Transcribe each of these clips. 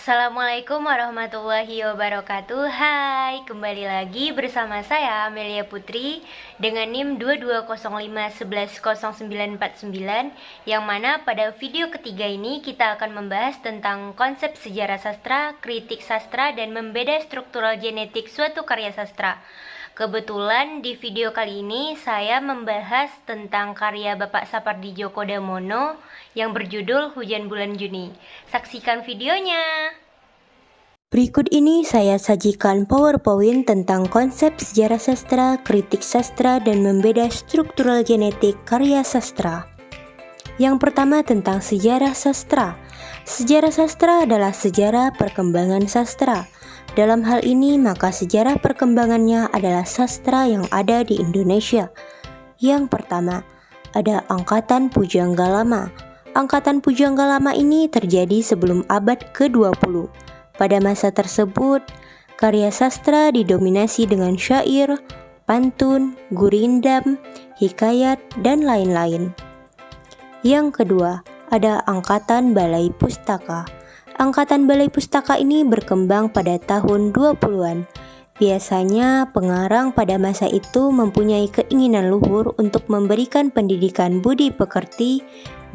Assalamualaikum warahmatullahi wabarakatuh. Hai, kembali lagi bersama saya Amelia Putri dengan NIM 2205110949, yang mana pada video ketiga ini kita akan membahas tentang konsep sejarah sastra, kritik sastra, dan membeda struktural genetik suatu karya sastra. Kebetulan di video kali ini saya membahas tentang karya Bapak Sapardi Djoko Damono yang berjudul Hujan Bulan Juni. Saksikan videonya. Berikut ini saya sajikan PowerPoint tentang konsep sejarah sastra, kritik sastra, dan membeda struktural genetik karya sastra. Yang pertama tentang sejarah sastra. Sejarah sastra adalah sejarah perkembangan sastra. Dalam hal ini, maka sejarah perkembangannya adalah sastra yang ada di Indonesia. Yang pertama, ada Angkatan Pujangga Lama. Angkatan Pujangga Lama ini terjadi sebelum abad ke-20. Pada masa tersebut, karya sastra didominasi dengan syair, pantun, gurindam, hikayat, dan lain-lain. Yang kedua, ada Angkatan Balai Pustaka. Angkatan Balai Pustaka ini berkembang pada tahun 20-an. Biasanya pengarang pada masa itu mempunyai keinginan luhur untuk memberikan pendidikan budi pekerti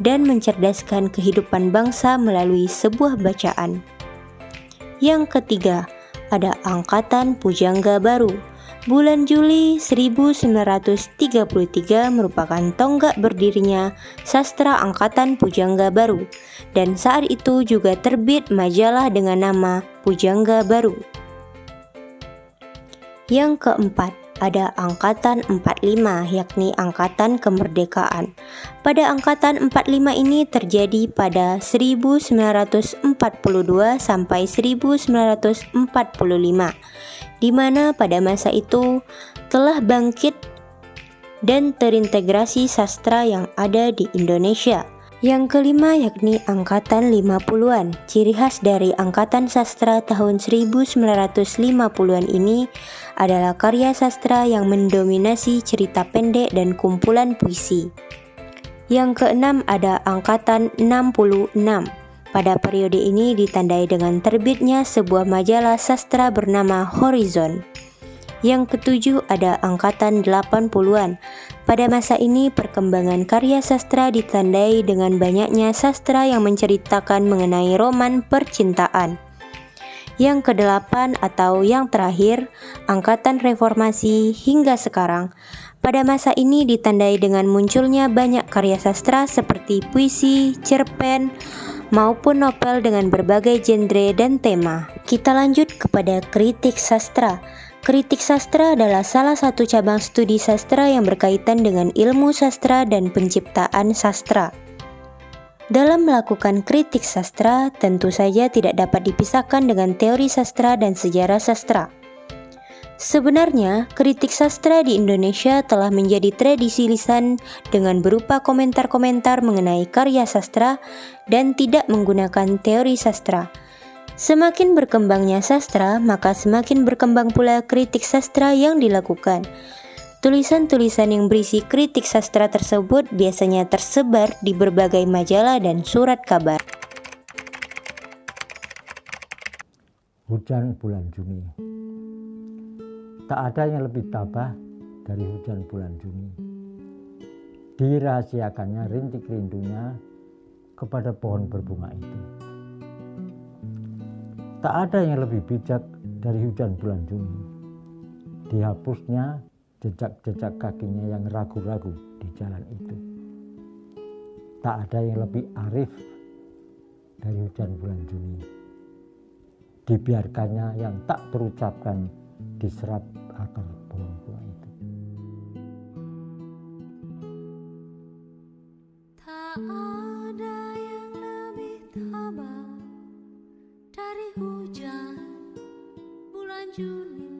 dan mencerdaskan kehidupan bangsa melalui sebuah bacaan. Yang ketiga, ada Angkatan Pujangga Baru. Bulan Juli 1933 merupakan tonggak berdirinya sastra Angkatan Pujangga Baru, dan saat itu juga terbit majalah dengan nama Pujangga Baru. Yang keempat, ada Angkatan 45, yakni Angkatan Kemerdekaan. Pada Angkatan 45 ini terjadi pada 1942 sampai 1945, di mana pada masa itu telah bangkit dan terintegrasi sastra yang ada di Indonesia. Yang kelima yakni Angkatan 50-an. Ciri khas dari Angkatan Sastra tahun 1950-an ini adalah karya sastra yang mendominasi cerita pendek dan kumpulan puisi. Yang keenam ada Angkatan 66. Pada periode ini ditandai dengan terbitnya sebuah majalah sastra bernama Horizon. Yang ketujuh ada Angkatan 80-an. Pada masa ini perkembangan karya sastra ditandai dengan banyaknya sastra yang menceritakan mengenai roman percintaan. Yang kedelapan atau yang terakhir, Angkatan Reformasi hingga sekarang. Pada masa ini ditandai dengan munculnya banyak karya sastra seperti puisi, cerpen, maupun novel dengan berbagai genre dan tema. Kita lanjut kepada kritik sastra. Kritik sastra adalah salah satu cabang studi sastra yang berkaitan dengan ilmu sastra dan penciptaan sastra. Dalam melakukan kritik sastra, tentu saja tidak dapat dipisahkan dengan teori sastra dan sejarah sastra. Sebenarnya, kritik sastra di Indonesia telah menjadi tradisi lisan dengan berupa komentar-komentar mengenai karya sastra dan tidak menggunakan teori sastra. Semakin berkembangnya sastra, maka semakin berkembang pula kritik sastra yang dilakukan. Tulisan-tulisan yang berisi kritik sastra tersebut biasanya tersebar di berbagai majalah dan surat kabar. Hujan bulan Juni. Tak ada yang lebih tabah dari hujan bulan Juni. Dirahasiakannya rintik rindunya kepada pohon berbunga itu. Tak ada yang lebih bijak dari hujan bulan Juni. Dihapusnya jejak-jejak kakinya yang ragu-ragu di jalan itu. Tak ada yang lebih arif dari hujan bulan Juni. Dibiarkannya yang tak terucapkan diserap akar pohon bunga itu. Tak ada yang lebih tabah dari hujan bulan Juni.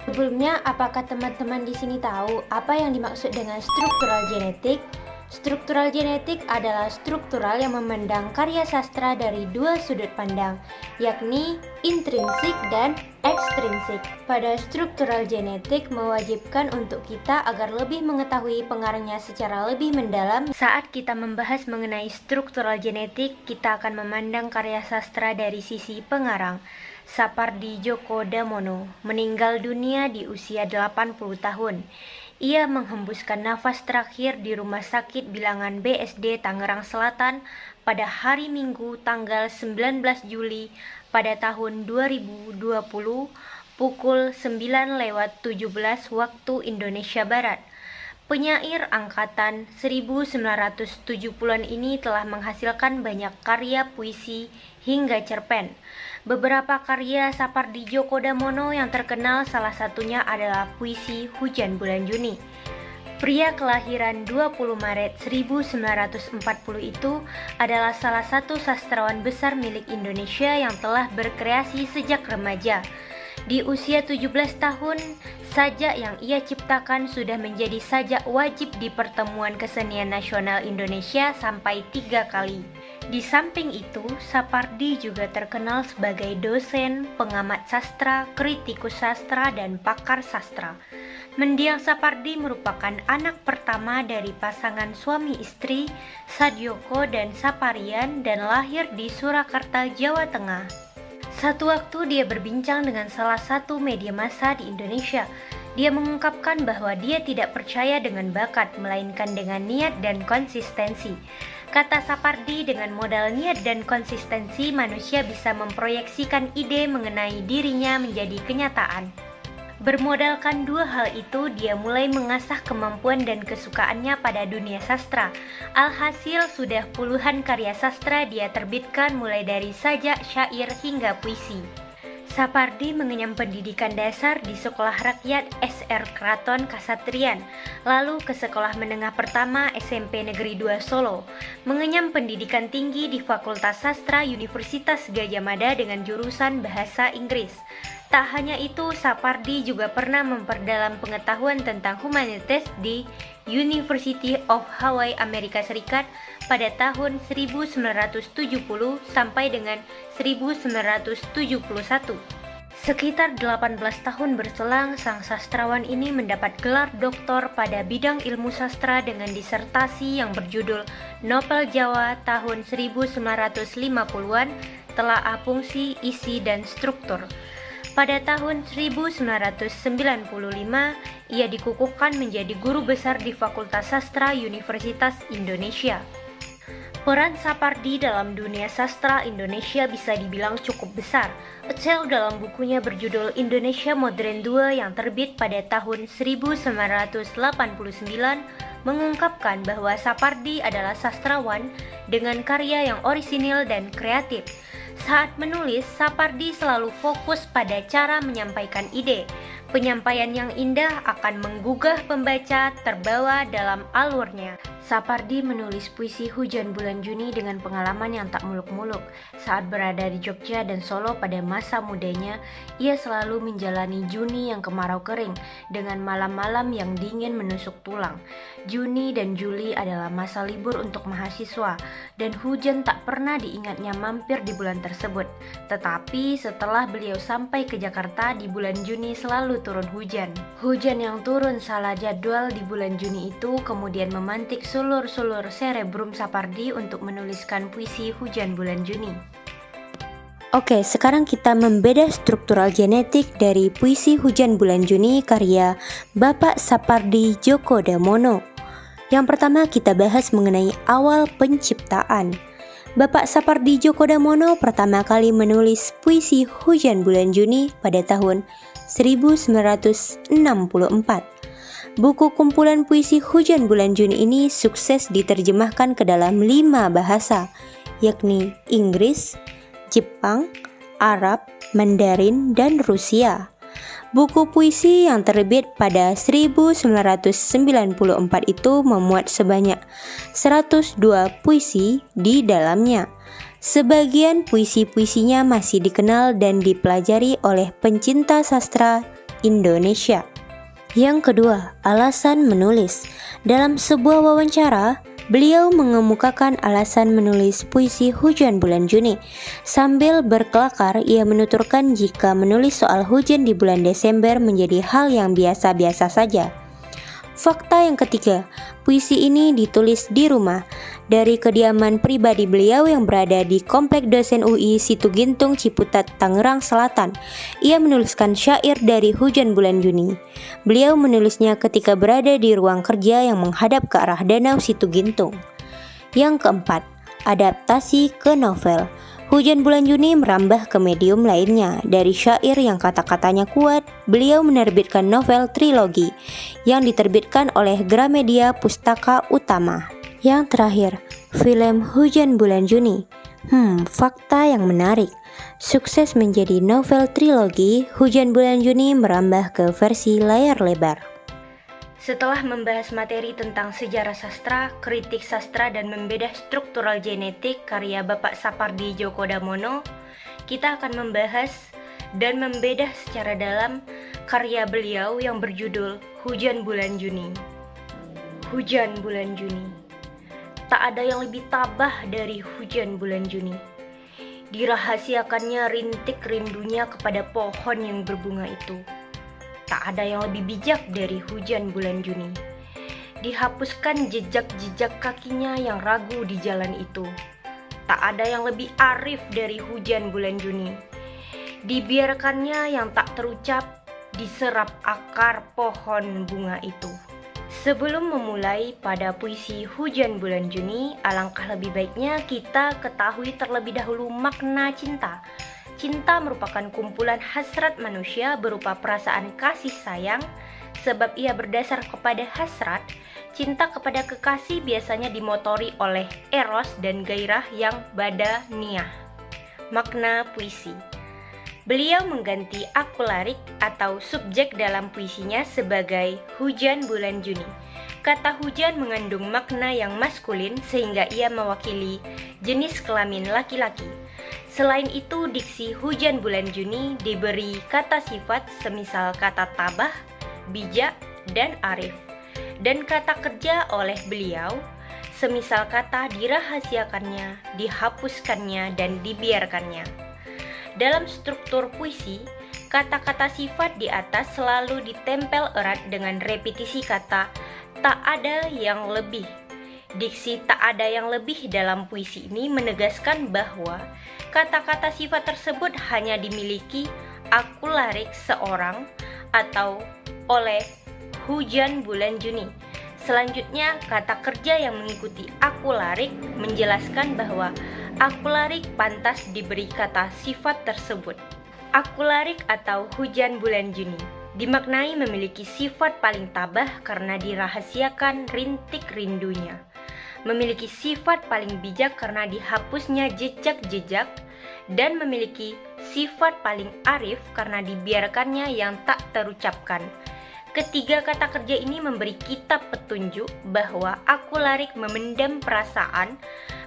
Sebelumnya, apakah teman-teman di sini tahu apa yang dimaksud dengan struktural genetik? Struktural genetik adalah struktural yang memandang karya sastra dari dua sudut pandang, yakni intrinsik dan ekstrinsik. Pada struktural genetik mewajibkan untuk kita agar lebih mengetahui pengarangnya secara lebih mendalam. Saat kita membahas mengenai struktural genetik, kita akan memandang karya sastra dari sisi pengarang. Sapardi Djoko Damono meninggal dunia di usia 80 tahun. Ia menghembuskan nafas terakhir di Rumah Sakit Bilangan BSD Tangerang Selatan pada hari Minggu tanggal 19 Juli pada tahun 2020 pukul 9:17 waktu Indonesia Barat. Penyair angkatan 1970-an ini telah menghasilkan banyak karya puisi hingga cerpen. Beberapa karya Sapardi Djoko Damono yang terkenal salah satunya adalah puisi Hujan Bulan Juni. Pria kelahiran 20 Maret 1940 itu adalah salah satu sastrawan besar milik Indonesia yang telah berkreasi sejak remaja. Di usia 17 tahun, sajak yang ia ciptakan sudah menjadi sajak wajib di Pertemuan Kesenian Nasional Indonesia sampai 3 kali. Di samping itu, Sapardi juga terkenal sebagai dosen, pengamat sastra, kritikus sastra, dan pakar sastra. Mendiang Sapardi merupakan anak pertama dari pasangan suami istri Sadyoko dan Saparian dan lahir di Surakarta, Jawa Tengah. Satu waktu dia berbincang dengan salah satu media massa di Indonesia. Dia mengungkapkan bahwa dia tidak percaya dengan bakat, melainkan dengan niat dan konsistensi. Kata Sapardi, dengan modal niat dan konsistensi, manusia bisa memproyeksikan ide mengenai dirinya menjadi kenyataan. Bermodalkan dua hal itu, dia mulai mengasah kemampuan dan kesukaannya pada dunia sastra. Alhasil, sudah puluhan karya sastra dia terbitkan mulai dari sajak, syair, hingga puisi. Sapardi mengenyam pendidikan dasar di Sekolah Rakyat SR Kraton Kasatrian, lalu ke Sekolah Menengah Pertama SMP Negeri 2 Solo, mengenyam pendidikan tinggi di Fakultas Sastra Universitas Gadjah Mada dengan jurusan Bahasa Inggris. Tak hanya itu, Sapardi juga pernah memperdalam pengetahuan tentang humanities di University of Hawaii, Amerika Serikat pada tahun 1970 sampai dengan 1971. Sekitar 18 tahun berselang, sang sastrawan ini mendapat gelar doktor pada bidang ilmu sastra dengan disertasi yang berjudul Novel Jawa tahun 1950-an, Telaah Fungsi, Isi, dan Struktur. Pada tahun 1995, ia dikukuhkan menjadi guru besar di Fakultas Sastra Universitas Indonesia. Peran Sapardi dalam dunia sastra Indonesia bisa dibilang cukup besar. Acel dalam bukunya berjudul Indonesia Modern II yang terbit pada tahun 1989 mengungkapkan bahwa Sapardi adalah sastrawan dengan karya yang orisinil dan kreatif. Saat menulis, Sapardi selalu fokus pada cara menyampaikan ide. Penyampaian yang indah akan menggugah pembaca terbawa dalam alurnya. Sapardi menulis puisi Hujan Bulan Juni dengan pengalaman yang tak muluk-muluk. Saat berada di Jogja dan Solo pada masa mudanya, ia selalu menjalani Juni yang kemarau kering dengan malam-malam yang dingin menusuk tulang. Juni dan Juli adalah masa libur untuk mahasiswa dan hujan tak pernah diingatnya mampir di bulan tersebut. Tetapi setelah beliau sampai ke Jakarta di bulan Juni selalu turun hujan. Hujan yang turun salah jadwal di bulan Juni itu kemudian memantik sulur-sulur cerebrum Sapardi untuk menuliskan puisi Hujan Bulan Juni. Oke, sekarang kita membedah struktural genetik dari puisi Hujan Bulan Juni karya Bapak Sapardi Djoko Damono. Yang pertama kita bahas mengenai awal penciptaan. Bapak Sapardi Djoko Damono pertama kali menulis puisi Hujan Bulan Juni pada tahun 1964. Buku kumpulan puisi Hujan Bulan Juni ini sukses diterjemahkan ke dalam 5 bahasa, yakni Inggris, Jepang, Arab, Mandarin, dan Rusia. Buku puisi yang terbit pada 1994 itu memuat sebanyak 102 puisi di dalamnya. Sebagian puisi-puisinya masih dikenal dan dipelajari oleh pencinta sastra Indonesia. Yang kedua, alasan menulis. Dalam sebuah wawancara, Beliau mengemukakan alasan menulis puisi Hujan Bulan Juni. Sambil berkelakar, ia menuturkan jika menulis soal hujan di bulan Desember menjadi hal yang biasa-biasa saja. Fakta yang ketiga, puisi ini ditulis di rumah, dari kediaman pribadi beliau yang berada di Komplek Dosen UI Situgintung Ciputat, Tangerang Selatan. Ia menuliskan syair dari Hujan Bulan Juni. Beliau menulisnya ketika berada di ruang kerja yang menghadap ke arah Danau Situgintung. Yang keempat, adaptasi ke novel. Hujan Bulan Juni merambah ke medium lainnya. Dari syair yang kata-katanya kuat, beliau menerbitkan novel trilogi yang diterbitkan oleh Gramedia Pustaka Utama. Yang terakhir, film Hujan Bulan Juni. Fakta yang menarik. Sukses menjadi novel trilogi, Hujan Bulan Juni merambah ke versi layar lebar. Setelah membahas materi tentang sejarah sastra, kritik sastra, dan membedah struktural genetik karya Bapak Sapardi Djoko Damono, kita akan membahas dan membedah secara dalam karya beliau yang berjudul Hujan Bulan Juni. Hujan Bulan Juni. Tak ada yang lebih tabah dari Hujan Bulan Juni. Dirahasiakannya rintik rindunya kepada pohon yang berbunga itu. Tak ada yang lebih bijak dari Hujan Bulan Juni. Dihapuskan jejak-jejak kakinya yang ragu di jalan itu. Tak ada yang lebih arif dari Hujan Bulan Juni. Dibiarkannya yang tak terucap diserap akar pohon bunga itu. Sebelum memulai pada puisi Hujan Bulan Juni, alangkah lebih baiknya kita ketahui terlebih dahulu makna cinta. Cinta merupakan kumpulan hasrat manusia berupa perasaan kasih sayang. Sebab ia berdasar kepada hasrat, cinta kepada kekasih biasanya dimotori oleh eros dan gairah yang badaniah. Makna puisi. Beliau mengganti akularik atau subjek dalam puisinya sebagai Hujan Bulan Juni. Kata hujan mengandung makna yang maskulin sehingga ia mewakili jenis kelamin laki-laki. Selain itu, diksi Hujan Bulan Juni diberi kata sifat semisal kata tabah, bijak, dan arif. Dan kata kerja oleh beliau, semisal kata dirahasiakannya, dihapuskannya, dan dibiarkannya. Dalam struktur puisi, kata-kata sifat di atas selalu ditempel erat dengan repetisi kata tak ada yang lebih. Diksi tak ada yang lebih dalam puisi ini menegaskan bahwa kata-kata sifat tersebut hanya dimiliki akularik seorang atau oleh Hujan Bulan Juni. Selanjutnya, kata kerja yang mengikuti akularik menjelaskan bahwa akularik pantas diberi kata sifat tersebut. Akularik atau Hujan Bulan Juni dimaknai memiliki sifat paling tabah karena dirahasiakan rintik rindunya. Memiliki sifat paling bijak karena dihapusnya jejak-jejak, dan memiliki sifat paling arif karena dibiarkannya yang tak terucapkan. Ketiga kata kerja ini memberi kita petunjuk bahwa akularik memendam perasaan,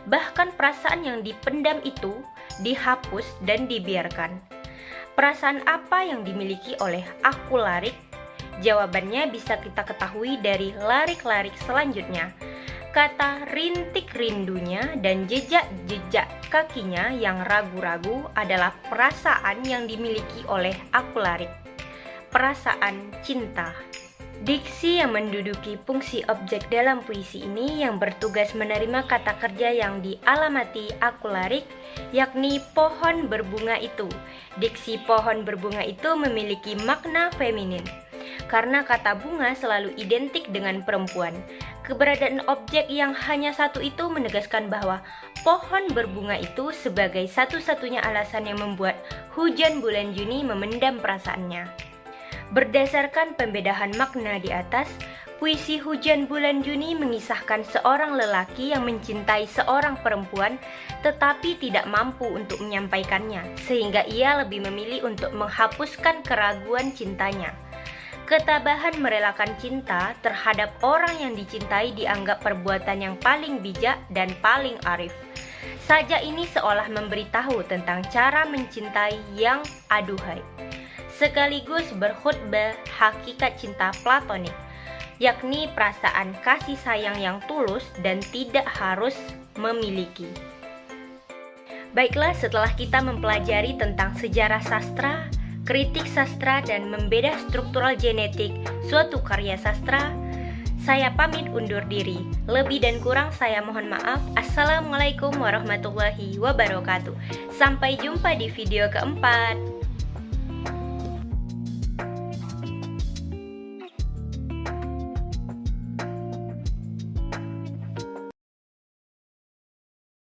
bahkan perasaan yang dipendam itu dihapus dan dibiarkan. Perasaan apa yang dimiliki oleh akularik? Jawabannya bisa kita ketahui dari larik-larik selanjutnya. Kata rintik rindunya dan jejak-jejak kakinya yang ragu-ragu adalah perasaan yang dimiliki oleh akularik. Perasaan cinta. Diksi yang menduduki fungsi objek dalam puisi ini yang bertugas menerima kata kerja yang dialamati akularik, yakni pohon berbunga itu. Diksi pohon berbunga itu memiliki makna feminin. Karena kata bunga selalu identik dengan perempuan. Keberadaan objek yang hanya satu itu menegaskan bahwa pohon berbunga itu sebagai satu-satunya alasan yang membuat Hujan Bulan Juni memendam perasaannya. Berdasarkan pembedahan makna di atas, puisi Hujan Bulan Juni mengisahkan seorang lelaki yang mencintai seorang perempuan tetapi tidak mampu untuk menyampaikannya, sehingga ia lebih memilih untuk menghapuskan keraguan cintanya. Ketabahan merelakan cinta terhadap orang yang dicintai dianggap perbuatan yang paling bijak dan paling arif. Sajak ini seolah memberitahu tentang cara mencintai yang aduhai, sekaligus berkhutbah hakikat cinta platonik. yakni perasaan kasih sayang yang tulus dan tidak harus memiliki. Baiklah, setelah kita mempelajari tentang sejarah sastra, kritik sastra, dan membeda struktural genetik suatu karya sastra, saya pamit undur diri. Lebih dan kurang saya mohon maaf. Assalamualaikum warahmatullahi wabarakatuh. Sampai jumpa di video keempat.